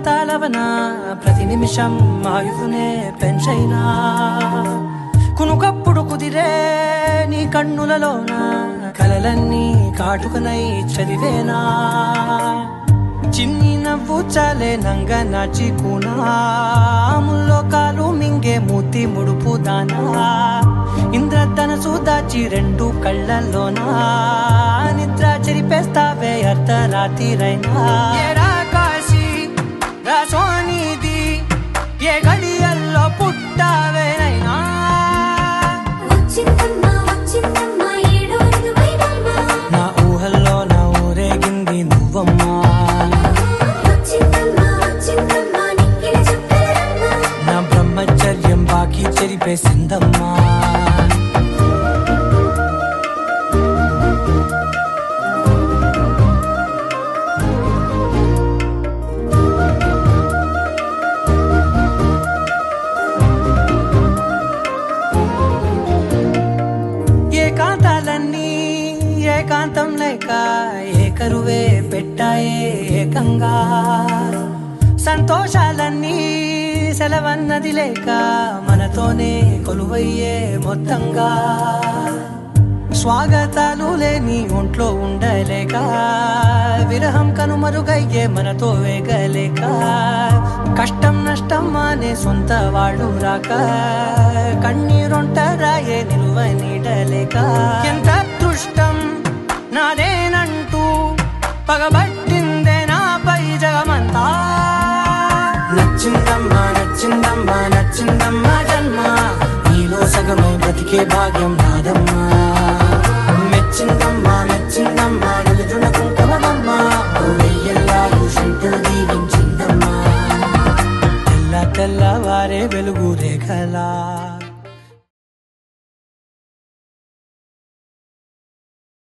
తాళవనా ప్రతి నిమిషం ఆయువునే పెంచైనా కునుకప్పుడు కుదిరే నీ కన్నులలోన కలలన్నీ కాటుకనై చదివేనా చిన్ని నవ్వు చాలే నంగ నాచి కూనాముల్లో కాలు మింగే మూతి ముడుపు దానా ఇంద్రధనసు దాచి రెండు కళ్ళల్లోనా నిద్ర చెరిపేస్తావే అర్ధరాత్రిరైనా కాశీ రాసోనిది ఏ గడియల్లో పుట్టావేనైనా నా ఊహల్లో నా ఊరేగింది నువ్వమ్మా నా బ్రహ్మచర్యం బాకీ చెరిపేసిందమ్మా ఏకాంతాలన్నీ ఏకాంతం లేక ఏకరువే పెట్టాయే ఏకంగా సంతోషాలన్నీ సెలవన్నది లేక మనతోనే కొలువయ్యే మొత్తంగా స్వాగతాలు లేని ఒంట్లో ఉండలేక విరహం కనుమరుగయ్యే మనతో వేగలేక కష్టం నష్టం అనే సొంత వాడు రాక కన్నీరొంటరాయే నిలువ నీడలేక ఎంత అదృష్టం నాదేనంటూ పగబట్టిందే నాపై జగమంతా నచ్చిందమ్మా నచ్చిందమ్మా నచ్చిందమ్మా జన్మ నీలో సగమై బ్రతికే భాగ్యం నాదమ్మా మెచ్చిందమ్మా మెచ్చిందమ్మా నిలుచున్న కుంకుమమ్మా వెయ్యల్లాలు శంకరు దీవించిందమ్మా తెల్లవారే వెలుగు రేఖలా